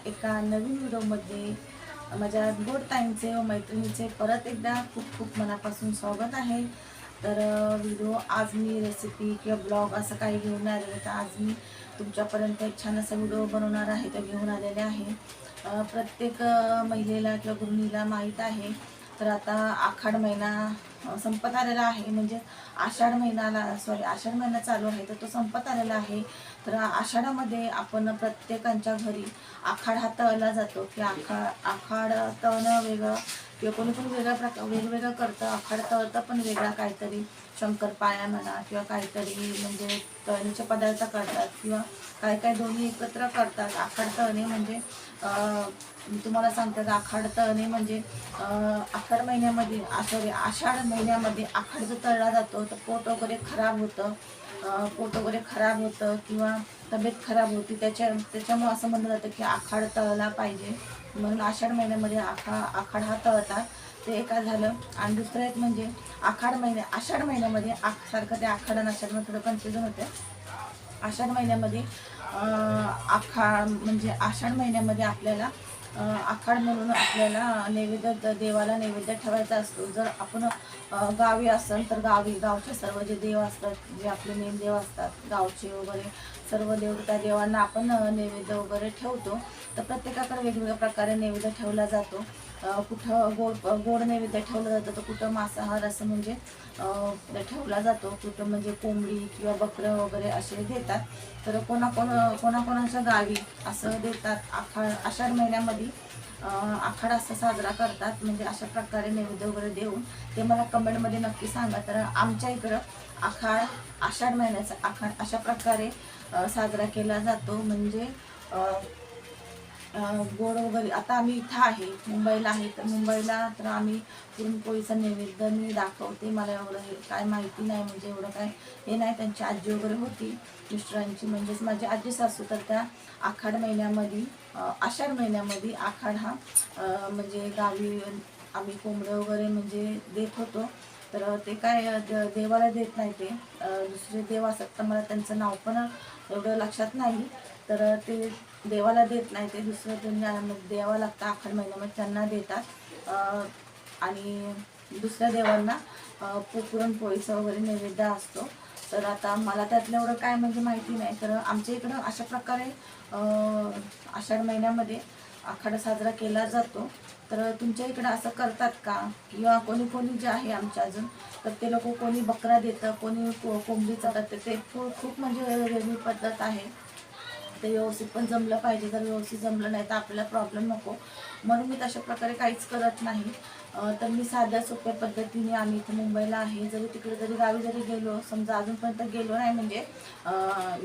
एका नवीन व्हिडिओमध्ये माझ्या गोड ताईंचे व मैत्रिणीचे परत एकदा खूप खूप मनापासून स्वागत आहे। तर व्हिडिओ आज मी रेसिपी किंवा ब्लॉग असं काही घेऊन आले, तर आज मी तुमच्यापर्यंत एक छान असा व्हिडिओ बनवणार आहे, तर घेऊन आलेले आहे। प्रत्येक महिलेला किंवा गृहिणीला माहीत आहे, तर आता आषाढ महिना संपत आलेला आहे। म्हणजे आषाढ महिना चालू आहे, तर तो संपत आलेला आहे। तर आषाढामध्ये आपण प्रत्येकांच्या घरी आखाड हा तळला जातो की आखाड तळणं वेगळं किंवा कोणी पण वेगवेगळं करतं। आखाड तळतं पण वेगळा काहीतरी, शंकरपाळ्या म्हणा किंवा काहीतरी म्हणजे तळणीचे पदार्थ करतात किंवा काय दोन्ही एकत्र करतात। आखाड तळणे म्हणजे मी तुम्हाला सांगते, आखाड तळणे म्हणजे आषाढ महिन्यामध्ये आषाढ महिन्यामध्ये आखाड जो तळला जातो तर पोट वगैरे खराब होतं किंवा तब्येत खराब होती, त्याच्यामुळे असं म्हणलं जातं की आखाड तळला पाहिजे, म्हणून आषाढ महिन्यामध्ये आखाड हा तळतात। ते एका झालं। आणि दुसरं एक म्हणजे आषाढ महिन्यामध्ये सारखं ते आखाड आणि आषाढ थोडं कन्फ्युजन होते। आषाढ महिन्यामध्ये आखाड म्हणजे आषाढ महिन्यामध्ये आपल्याला आखाड म्हणून आपल्याला देवाला नैवेद्य ठेवायचा असतो। जर आपण गावी असेल तर गावचे सर्व जे देव असतात, जे आपले मेन देव असतात गावचे वगैरे सर्व देव, त्या देवांना आपण नैवेद्य वगैरे ठेवतो। तर प्रत्येकाकडे वेगवेगळ्या प्रकारे नैवेद्य ठेवला जातो। कुठं गोड नैवेद्य ठेवलं जातं, तर कुठं मांसाहार असं म्हणजे ठेवला जातो, कुठं म्हणजे कोंबडी किंवा बकरं वगैरे असे देतात। तर कोणाकोणाच्या गावी असं देतात। आषाढ महिन्यामध्ये आखाड असं साजरा करतात, म्हणजे अशा प्रकारे नैवेद्य वगैरे देऊन ते मला कमेंटमध्ये नक्की सांगा। तर आमच्या इकडं आषाढ महिन्याचा आखाड अशा प्रकारे साजरा केला जातो। म्हणजे गोड वगैरे, आता आम्ही इथं आहे मुंबईला आहे, तर मुंबईला तर आम्ही पुरणपोळीचा नैवेद्य मी दाखवते। मला एवढं काय माहिती नाही, म्हणजे एवढं काय हे नाही। त्यांची आजी वगैरे होती मिस्टरांची, म्हणजेच माझी आजी सासू, तर त्या आषाढ महिन्यामध्ये आखाड हा म्हणजे गावी आम्ही कोंबडं वगैरे म्हणजे देत होतो। तर ते काय देवाला देत नाही, ते दुसरे देव असतात, तर मला त्यांचं नाव पण एवढं लक्षात नाही। तर ते देवाला देत नाही, ते दुसरं त्यांना द्यावं लागतं आखाड महिन्यामध्ये, त्यांना देतात। आणि दुसऱ्या देवांना पुरणपोळीचा वगैरे नैवेद्य असतो। तर आता मला त्यातलं एवढं काय म्हणजे माहिती नाही। तर आमच्या इकडं अशा प्रकारे आषाढ महिन्यामध्ये आखाड साजरा केला जातो। तर तुमच्या इकडं असं करतात का? किंवा कोणी जे आहे आमच्या अजून, तर ते लोक कोणी बकरा देतं, कोणी कोंबडीचं देतं, ते खूप म्हणजे वेगळी पद्धत आहे। ते व्यवस्थित पण जमलं पाहिजे, जर व्यवस्थित जमलं नाही तर आपल्याला प्रॉब्लेम नको, म्हणून मी तशा प्रकारे काहीच करत नाही। तर मी साध्या सोप्या पद्धतीने, आम्ही इथं मुंबईला आहे, तिकडे गावी जरी गेलो, समजा अजूनपर्यंत गेलो नाही म्हणजे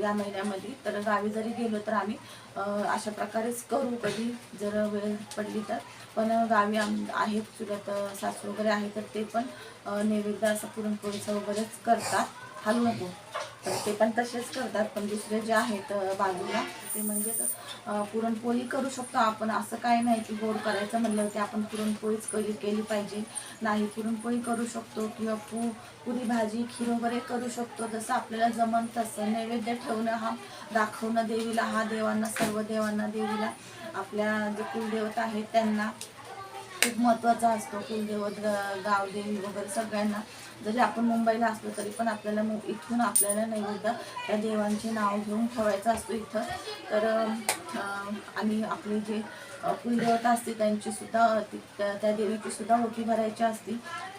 या महिन्यामध्ये, तर गावी जरी गेलो तर आम्ही अशा प्रकारेच करू, कधी जर वेळ पडली तर। पण गावी आहेत चुलत सासू वगैरे आहे, तर ते पण नैवेद्य असं पुरणपोळीचं वगैरेच करतात, हलू नको, तर ते पण तसेच करतात। पण दुसरे जे आहेत बाजूला, ते म्हणजे पुरणपोळी करू शकतो आपण, असं काही नाही की गोड करायचं म्हणलं की आपण पुरणपोळीच केली पाहिजे, नाही, पुरणपोळी करू शकतो किंवा पुरी भाजी खीर वगैरे करू शकतो, जसं आपल्याला जमन तसं। नैवेद्य ठेवणं हा दाखवणं देवीला, हा देवांना, सर्व देवांना, देवीला, आपल्या जे कुलदेवता आहेत त्यांना खूप महत्त्वाचा असतो। कुलदैवत, गावदेवी वगैरे सगळ्यांना, जरी आपण मुंबईला असलो तरी पण आपल्याला इथून आपल्याला नैवेद्य त्या देवांचे नाव घेऊन ठेवायचं असतो इथं। तर आणि आपले जे कुलदेवता असते त्यांची सुद्धा, त्या देवीची सुद्धा ओटी भरायची असते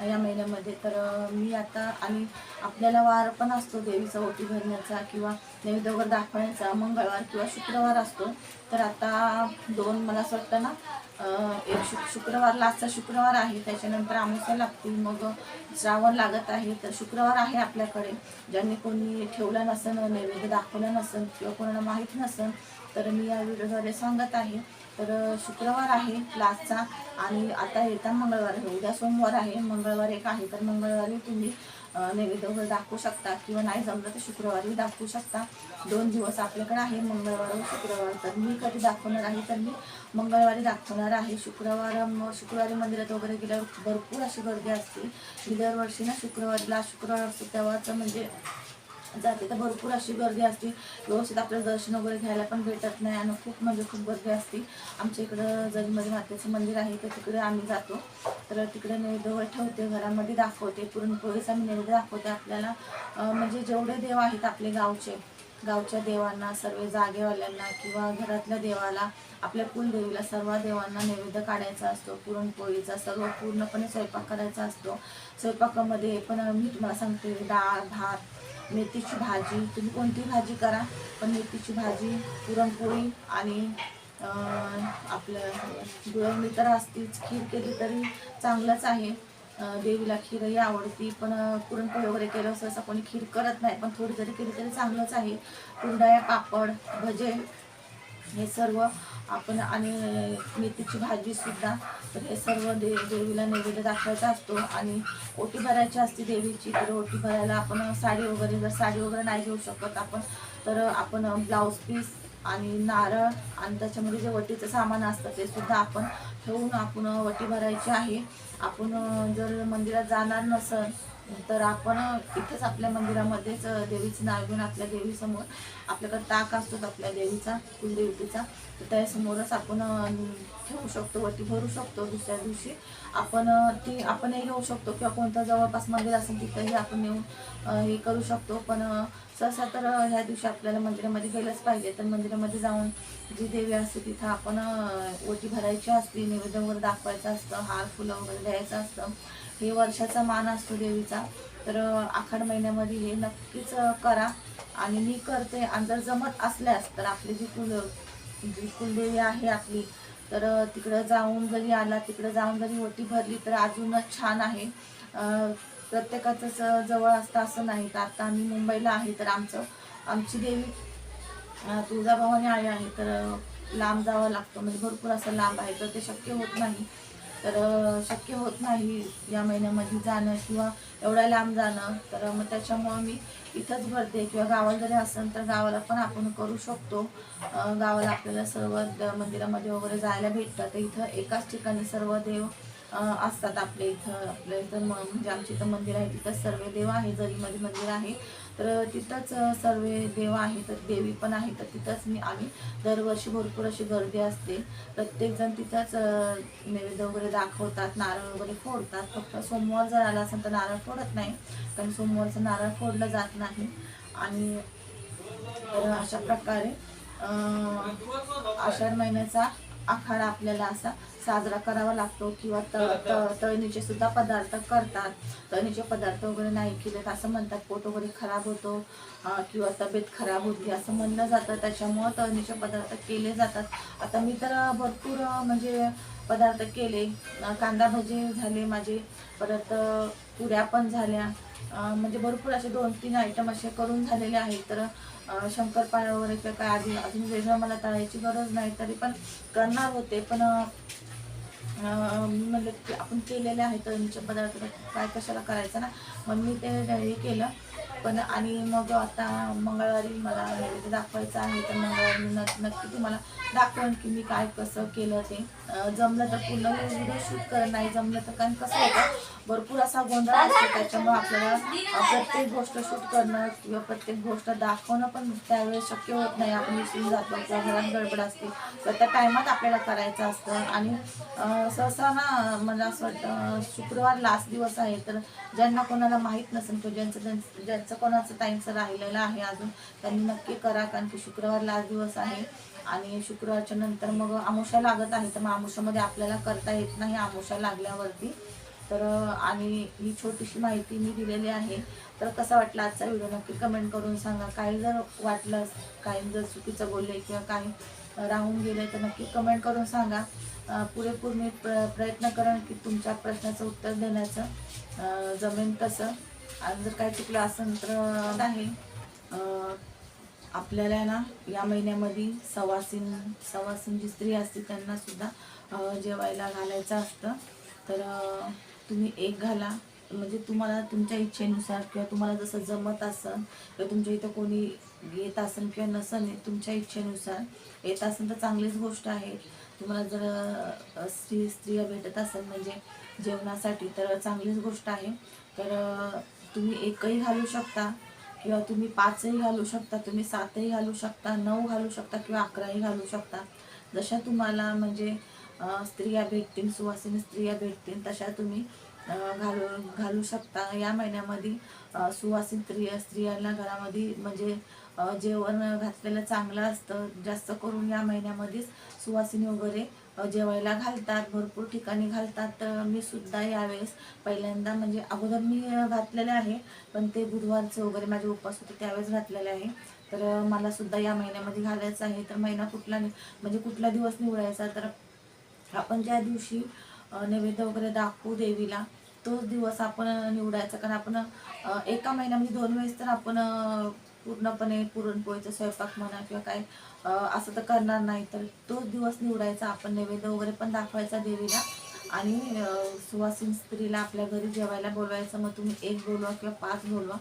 या महिन्यामध्ये। तर मी आता, आणि आपल्याला वार पण असतो देवीचा ओटी भरण्याचा किंवा नैवेद्य वगैरे दाखवण्याचा, मंगळवार किंवा शुक्रवार असतो। तर आता मला असं वाटतं ना, एक शुक्रवार, लास्टचा शुक्रवार आहे, त्याच्यानंतर अमावस्या लागते, मग श्रावण लागत आहे। तर शुक्रवार आहे आपल्याकडे, ज्यांनी कोणी ठेवला नसेल, नैवेद्य दाखवला नसेल किंवा कोणाला माहीत नसेल, तर मी या व्हिडिओद्वारे सांगत आहे। तर शुक्रवार आहे लास्टचा, आणि आता येता मंगळवार आहे, उद्या सोमवार आहे, मंगळवार एक आहे, तर मंगळवारी तुम्ही नैवेद्य वगैरे दाखवू शकता किंवा नाही जमलं तर शुक्रवारी दाखवू शकता। 2 दिवस आपल्याकडे आहे, मंगळवार व शुक्रवार। तर मी कधी दाखवणार आहे, तर मी मंगळवारी दाखवणार आहे। शुक्रवारी मंदिरात वगैरे गेल्यावर भरपूर अशी गर्दी असते। मी दरवर्षी ना शुक्रवार असतो तेव्हाच म्हणजे जाते तर भरपूर अशी गर्दी असते, व्यवस्थित आपल्याला दर्शन वगैरे घ्यायला पण भेटत नाही आणि खूप म्हणजे खूप गर्दी असते. आमच्या इकडं जरीमध्ये मातेचं मंदिर आहे तर तिकडे आम्ही जातो, तर तिकडे नैवेद्य ठेवते, घरामध्ये दाखवते, पुरणपोळीचा मी नैवेद्य दाखवते आपल्याला. म्हणजे जेवढे देव आहेत आपले गावच्या देवांना, सर्व जागेवाल्यांना किंवा घरातल्या देवाला, आपल्या कुलदेवीला, सर्व देवांना नैवेद्य काढायचा असतो. पुरणपोळीचा सर्व पूर्णपणे स्वयंपाक करायचा असतो. स्वयंपाकामध्ये पण मी तुम्हाला सांगते, डाळ, भात, मेथीची भाजी, तुम्ही कोणती भाजी करा, पण मेथीची भाजी, पुरणपोळी आणि आपलं गुळवणी तर असतीच. खीर केली तरी चांगलंच आहे, देवीला खीरही आवडती, पण पुरणपोळी वगैरे केलं असं कोणी खीर करत नाही, पण थोडी जरी केली तरी चांगलंच आहे. कुरडया, पापड, भजे हे सर्व आपण, आणि मेथीची भाजीसुद्धा, तर हे सर्व देवीला नैवेद्य दाखवायचा असतो. आणि ओटी भरायची असते देवीची, तर ओटी भरायला आपण साडी वगैरे, जर साडी वगैरे नाही घेऊ शकत आपण, तर आपण ब्लाऊज पीस आणि नारळ आणि त्याच्यामध्ये जे वटीचं सामान असतं ते सुद्धा आपण ठेवून आपण वटी भरायची आहे. आपण जर मंदिरात जाणार नसेल तर आपण इथेच आपल्या मंदिरामध्येच देवीचं नाव घेऊन आपल्या देवीसमोर, आपल्याकडे ताक असतोच आपल्या देवीचा, कुलदेवतेचा, तर त्यासमोरच आपण ठेवू शकतो, वटी भरू शकतो. दुसऱ्या दिवशी आपण ती आपणही घेऊ शकतो किंवा कोणतं जवळपास मंदिर असेल तिथंही आपण येऊन हे करू शकतो. पण सहसा तर ह्या दिवशी आपल्याला मंदिरामध्ये गेलंच पाहिजे. तर मंदिरामध्ये जाऊन जी देवी असते तिथं आपण ओटी भरायची असते, नैवेद्य वगैरे दाखवायचं असतं, हार फुलं वगैरे द्यायचं असतं. हे वर्षाचा मान असतो देवीचा, तर आखाड महिन्यामध्ये हे नक्कीच करा. आणि मी करते. आणि जर जमत असल्यास तर आपली जी कुलदेवी आहे आपली, तर तिकडं जाऊन जरी आला, तिकडं जाऊन जरी ओटी भरली तर अजूनच छान आहे. प्रत्येकाचंच जवळ असतं असं नाही. तर आता आम्ही मुंबईला आहे, तर आमची देवी तुळजाभवानी आई आहे, तर लांब जावं लागतं, म्हणजे भरपूर असं लांब आहे, तर ते शक्य होत नाही. तर शक्य होत नाही या महिन्यामध्ये जाणं किंवा एवढ्या लांब जाणं, तर मग त्याच्यामुळं मी इथंच भरते. किंवा गावाला जरी असेल तर गावाला पण आपण करू शकतो. गावाला आपल्याला सर्व मंदिरामध्ये वगैरे जायला भेटतं, तर इथं एकाच ठिकाणी सर्व देव असतात आपल्या इथं म्हणजे आमच्या इथं मंदिर आहे, तिथंच सर्व देव आहे. जरीमध्ये मंदिर आहे तर तिथंच सर्व देव आहे, तर देवी पण आहे, तर तिथंच आम्ही दरवर्षी भरपूर अशी गर्दी असते. प्रत्येकजण तिथंच नैवेद्य वगैरे दाखवतात, नारळ वगैरे फोडतात. फक्त सोमवार जर आला असेल तर नारळ फोडत नाही, कारण सोमवारचं नारळ फोडलं जात नाही. आणि तर अशा प्रकारे आषाढ महिन्याचा आखाडा आपल्याला असा साजरा करावा लागतो. किंवा तळणीचे सुद्धा पदार्थ करतात. तळणीचे पदार्थ वगैरे नाही केले तर असं म्हणतात पोट वगैरे खराब होतो किंवा तब्येत खराब होती असं म्हणलं जातं, त्याच्यामुळं तळणीचे पदार्थ केले जातात. आता मी तर भरपूर म्हणजे पदार्थ केले. कांदा भजी झाले माझे, परत पुऱ्या पण झाल्या, म्हणजे भरपूर असे 2-3 आयटम असे करून झालेले आहेत. तर शंकरपाळ्या वगैरे किंवा काय आधी अजून वेगळं मला तळायची गरज नाही, तरी पण करणार होते. पण मी म्हणलं की आपण केलेले आहे तळणीचे पदार्थ, काय कशाला करायचं ना, मग मी ते हे केलं. पण आणि मग आता मंगळवारी मला नैवेद्य दाखवायचं आहे, तर मंगळवारी मी नक्की तुम्हाला दाखवेन की मी काय कसं केलं ते. जमलं तर पूर्ण व्हिडिओ शूट करेन, नाही जमलं तर, कारण कसं होतं भरपूर असा गोंधळ असतो, त्याच्यामुळे आपल्याला प्रत्येक गोष्ट शूट करणं किंवा प्रत्येक गोष्ट दाखवणं पण त्यावेळेस शक्य होत नाही. आपण विसरून जातो किंवा घरात गडबड असते, तर त्या टायमात आपल्याला करायचं असतं. आणि सहसा ना मला असं वाटतं शुक्रवार लास्ट दिवस आहे, तर ज्यांना कोणाला माहीत नसेल किंवा ज्यांचं कोणाचं टाईमचं राहिलेलं आहे अजून, त्यांनी नक्की करा, कारण की शुक्रवार लास्ट दिवस आहे. आणि शुक्रवारच्या नंतर मग अमावस्या लागत आहे, तर मग अमावस्यामध्ये आपल्याला करता येत नाही अमावस्या लागल्यावरती. तर आणि ही छोटीशी माहिती मी दिलेली आहे. तर कसा वाटला आजचा व्हिडिओ नक्की कमेंट करून सांगा. काही जर वाटलं, काही जर चुकीचं बोलले किंवा काही राहून गेले तर नक्की कमेंट करून सांगा. पुरेपूर मी प्रयत्न करेन की तुमच्या प्रश्नाचं उत्तर देण्याचं जमेन तसं. आणि जर काही चुकलं असेल तर आहे, आपल्याला ना या महिन्यामध्ये सवासीन जी स्त्री असते त्यांना सुद्धा जेवायला घालायचं असतं. तर तुम्ही एक घाला, म्हणजे तुम्हाला तुमच्या इच्छेनुसार किंवा तुम्हाला जसं जमत असेल किंवा तुमच्या इथं कोणी येत असेल किंवा नसेल तुमच्या इच्छेनुसार येत असेल तर चांगलीच गोष्ट आहे. तुम्हाला जर स्त्रिया भेटत असेल म्हणजे जेवणासाठी तर चांगलीच गोष्ट आहे. तर तुम्ही एकही घालू शकता, किंवा तुम्ही 5ही घालू शकता, तुम्ही 7ही घालू शकता, 9 घालू शकता किंवा 11ही घालू शकता. जशा तुम्हाला म्हणजे स्त्रिया भेटतील, सुवासिनी स्त्रिया भेटतील तशा तुम्ही घालू शकता. या महिन्यामध्ये सुवासिनी स्त्रियांना घरामध्ये म्हणजे जेवण घातलेलं चांगलं असतं. जास्त करून या महिन्यामध्येच सुवासिनी वगैरे जेवायला घालतात, भरपूर ठिकाणी घालतात. तर मी सुद्धा यावेळेस पहिल्यांदा म्हणजे अगोदर मी घातलेले आहे, पण ते बुधवारचं वगैरे माझे उपवास होते त्यावेळेस घातलेले आहे. तर मला सुद्धा या महिन्यामध्ये घालायचं आहे. तर महिना कुठला म्हणजे कुठला दिवस निवडायचा, तर आपण ज्या दिवशी नैवेद्य वगैरे दाखवू देवीला तोच दिवस आपण निवडायचा. कारण आपण एका महिन्यामध्ये 2 वेळेस तर आपण पूर्णपणे पुरणपोळीचा स्वयंपाक म्हणा किंवा काय असं तर करणार नाही. तर तोच दिवस निवडायचा. आपण नैवेद्य वगैरे पण दाखवायचा देवीला आणि सुवासिनी स्त्रीला आपल्या घरी जेवायला बोलवायचं. मग तुम्ही 1 बोलवा किंवा 5 बोलवा,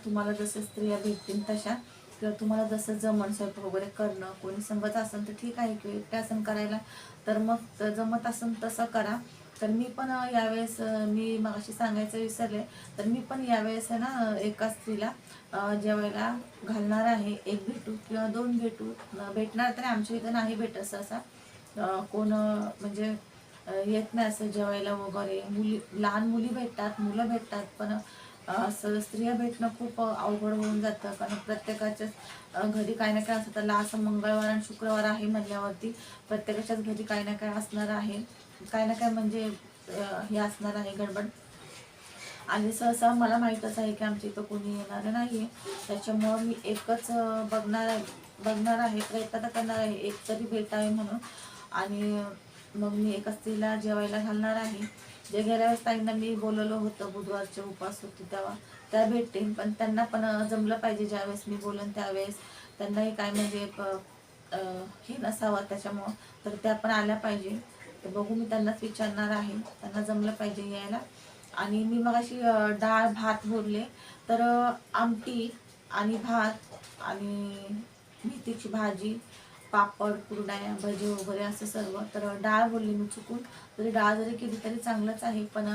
तुम्हाला जसं स्त्रिया भेटतील तशा, किंवा तुम्हाला जसं जमण स्वयंपाक वगैरे करणं. कोणी संगत असेल तर ठीक आहे, किंवा एकट्या असेल करायला तर मग जमत असेल तसं करा. तर मी पण यावेळेस मी मगाशी सांगायचं विसरले, तर मी पण यावेळेस आहे ना एका स्त्रीला जेवायला घालणार आहे. 1 भेटू किंवा 2 भेटणार तर आमच्या इथं नाही भेटत सहसा. कोण म्हणजे येत नाही असं जेवायला वगैरे. लहान मुली भेटतात, मुलं भेटतात, पण असं स्त्रिया भेटणं खूप अवघड होऊन जातं. कारण प्रत्येकाच्याच घरी काही ना काय असतं. असं मंगळवार आणि शुक्रवार आहे म्हणल्यावरती प्रत्येकाच्याच घरी काही ना काय असणार आहे, काय ना काय म्हणजे हे असणार आहे गडबड. आणि सहसा मला माहीतच आहे की आमच्या इथं कोणी येणार नाही आहे, त्याच्यामुळं मी एकच बघणार आहे, प्रयत्न तर करणार आहे एक तरी भेटावे म्हणून. आणि मग मी एका स्त्रीला जेवायला घालणार आहे. जे गेल्या वेळेस ताईंना मी बोलवलं होतं, बुधवारचे उपवास होते तेव्हा त्या भेटतील, पण त्यांना पण जमलं पाहिजे. ज्यावेळेस मी बोलन त्यावेळेस त्यांनाही काय म्हणजे हे नसावं त्याच्यामुळं, तर त्या पण आल्या पाहिजे. तर बघू, मी त्यांनाच विचारणार आहे, त्यांना जमलं पाहिजे यायला. आणि मी मगाशी डाळ भात बोलले, तर आमटी आणि भात आणि मेथीची भाजी, पापड, कुरडया, भजी वगैरे असं सर्व. तर डाळ बोलले मी चुकून, तरी डाळ जरी केली तरी चांगलंच आहे. पण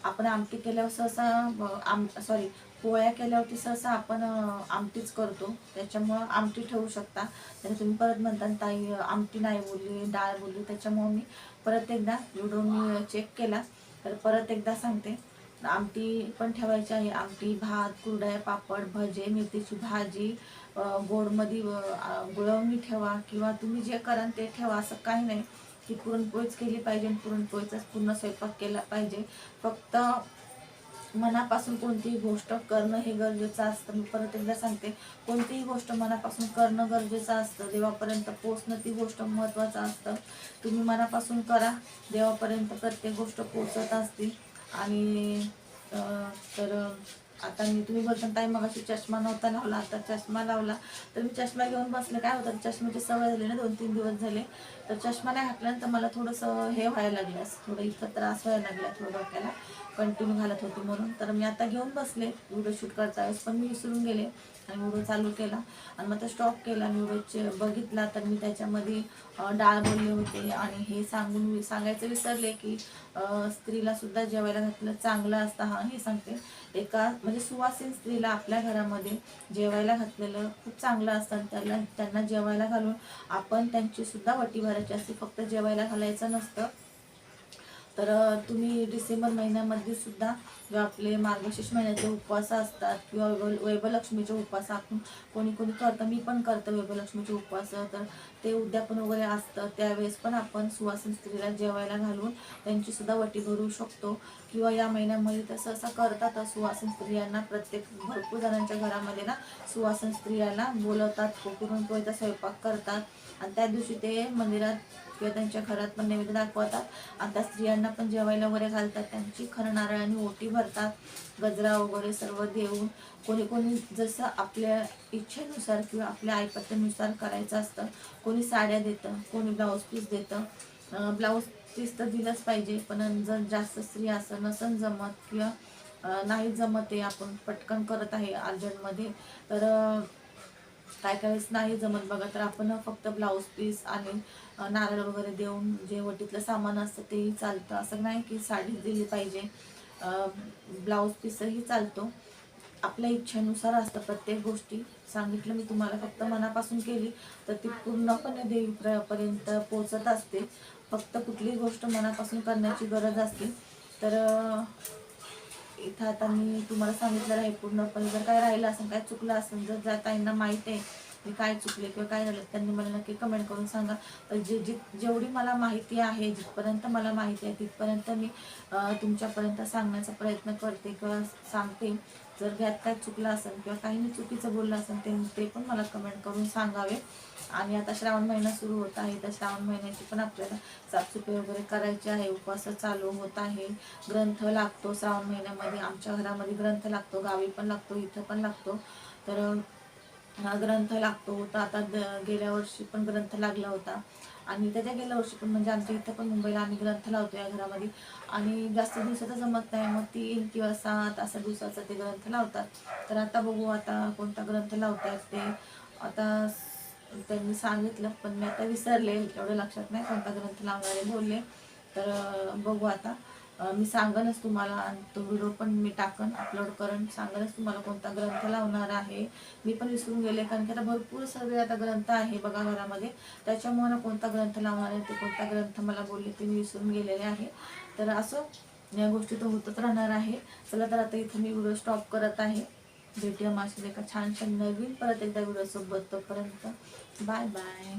आपण आमटी केल्यावर सहसा सॉरी पोळ्या केल्यावरती सहसा आपण आमटीच करतो, त्याच्यामुळं आमटी ठेवू शकता. तर तुम्ही परत म्हणता ताई आमटी नाही बोलली, डाळ बोलली, त्याच्यामुळं मी परत एकदा व्हिडिओ मी चेक केला, तर परत एकदा सांगते. आमटी पण ठेवायची आहे. आमटी, भात, कुरडया, पापड, भजे, मेथीची भाजी, गोडमध्ये गुळवणी ठेवा किंवा तुम्ही जे कराल ते ठेवा. असं काही नाही की पुरणपोळीच केली पाहिजे, पुरणपोळीचाच पूर्ण स्वयंपाक केला पाहिजे. फक्त मनापासून कोणतीही गोष्ट करणं हे गरजेचं असतं. मी परत एकदा सांगते, कोणतीही गोष्ट मनापासून करणं गरजेचं असतं. देवापर्यंत पोचणं ती गोष्ट महत्त्वाचं असतं. तुम्ही मनापासून करा, देवापर्यंत प्रत्येक गोष्ट पोचत असते. आणि तर आता तुम्ही बोलता ताई मगाशी चष्मा नव्हता लावला, आता चष्मा लावला. तर मी चष्मा घेऊन बसले. काय होतं, चष्म्याची सवय झाली ना, 2-3 दिवस झाले. तर चष्मा नाही घातल्यानंतर मला थोडंसं हे व्हायला लागलं, थोडं इथं त्रास व्हायला लागला थोडं डोक्याला, कंटिन्यू घालत होती म्हणून. तर मी आता घेऊन बसले व्हिडिओ शूट करता वेळेस, पण मी विसरून गेले आणि व्हिडिओ चालू केला आणि मग तो स्टॉप केला. व्हिडिओ बघितला तर मी त्याच्यामध्ये डाळ बोलले होते आणि हे सांगायचं विसरले की स्त्रीला सुद्धा जेवायला घातलं चांगलं असतं. हा हे सांगते, एका म्हणजे सुवासिन स्त्रीला आपल्या घरामध्ये जेवायला घातलेलं खूप चांगलं असतं. त्यांना जेवायला घालून आपण त्यांची सुद्धा वटी भरायची असते, फक्त जेवायला घालायचं नसतं. तर तुम्ही डिसेंबर महिन्यामध्ये सुद्धा जो आपले मार्गशीर्ष महिन्याचे उपवास असतात किंवा वैभलक्ष्मीचे उपवास आपण कोणी करतं, मी पण करतं वैभलक्ष्मीचे उपवास. तर ते उद्यापन वगैरे असतं, त्यावेळेस पण आपण सुवासिन स्त्रीला जेवायला घालून त्यांची सुद्धा वटी भरू शकतो. किंवा या महिन्यामध्ये तसं असं करतात, सुवासिन स्त्रियांना भरपूर जणांच्या घरामध्ये ना सुवासिन स्त्रियांना बोलवतात, पुरणपोळीचा स्वयंपाक करतात आणि त्या दिवशी ते मंदिरात किंवा त्यांच्या घरात पण नैवेद्य दाखवतात आणि त्या स्त्रियांना पण जेवायला वगैरे घालतात, त्यांची खरं नारळाने ओटी भरतात, गजरा वगैरे सर्व देऊन. कोणी जसं आपल्या इच्छेनुसार किंवा आपल्या ऐपतीनुसार करायचं असतं. कोणी साड्या देतं, कोणी ब्लाऊज पीस देतं. ब्लाऊज पीस तर दिलंच पाहिजे, पण जर जास्त स्त्री असं नसन जमत किंवा नाही जमत आहे, आपण पटकन करत आहे अर्जंटमध्ये, तर काय काय वेळेस नाही जमत बघा, तर आपण फक्त ब्लाऊज पीस आणि नारळ वगैरे देऊन जे वटीतलं सामान असतं तेही चालतं. असं नाही की साडी दिली पाहिजे, ब्लाऊज पीसही चालतो. आपल्या इच्छेनुसार असतं प्रत्येक गोष्टी. सांगितलं मी तुम्हाला, फक्त मनापासून केली तर ती पूर्णपणे देवीपर्यंत पोचत असते. फक्त कुठलीही गोष्ट मनापासून करण्याची गरज असते. तर इथं आता मी तुम्हाला सांगितलेलं आहे पूर्णपणे. जर काय राहिलं असेल, काय चुकलं असेल, जर ज्या ताईंना माहीत आहे मी काय चुकले किंवा काय झालं, त्यांनी मला नक्की कमेंट करून सांगा. जेवढी मला माहिती आहे, जिथपर्यंत मला माहिती आहे तिथपर्यंत मी तुमच्यापर्यंत सांगण्याचा प्रयत्न करते किंवा सांगते. जर यात काय चुकलं असेल किंवा काही मी चुकीचं बोललं असेल ते पण मला कमेंट करून सांगावे. आणि आता श्रावण महिना सुरू होत आहे, तर श्रावण महिन्याची पण आपल्याला साफसफाई वगैरे करायची आहे. उपवास चालू होत आहे. ग्रंथ लागतो श्रावण महिन्यामध्ये. आमच्या घरामध्ये ग्रंथ लागतो, गावी पण लागतो, इथं पण लागतो. तर हा ग्रंथ लागतो. तर आता गेल्या वर्षी पण ग्रंथ लागला होता आणि त्याच्या गेल्या वर्षी पण म्हणजे आमच्या इथं पण मुंबईला आम्ही ग्रंथ लावतो या घरामध्ये. आणि जास्त दिवसाचं जमत नाही, मग 3 किंवा 7 असा दिवसाचा ते ग्रंथ लावतात. तर आता बघू आता कोणता ग्रंथ लावतात ते. आता त्यांनी सांगितलं पण मी आता विसरले, एवढं लक्षात नाही कोणता ग्रंथ लावणारे बोलले. तर बघू आता. मी सांगनच तुम्हाला आणि तो व्हिडिओ पण मी टाकन, अपलोड करून सांगनच तुम्हाला कोणता ग्रंथ लावणार आहे. मी पण विसरून गेले, कारण की आता भरपूर सगळे आता ग्रंथ आहे बघा घरामध्ये. त्याच्यामुळे कोणता ग्रंथ लावणार आहे, ते कोणता ग्रंथ मला बोलले ते मी विसरून गेलेले आहे. तर असं या गोष्टी तर होतच राहणार आहे. चला तर आता इथं मी व्हिडिओ स्टॉप करत आहे. भेटूया मागच्या एका छानशा नवीन परत एकदा व्हिडिओ सोबत. तोपर्यंत बाय बाय.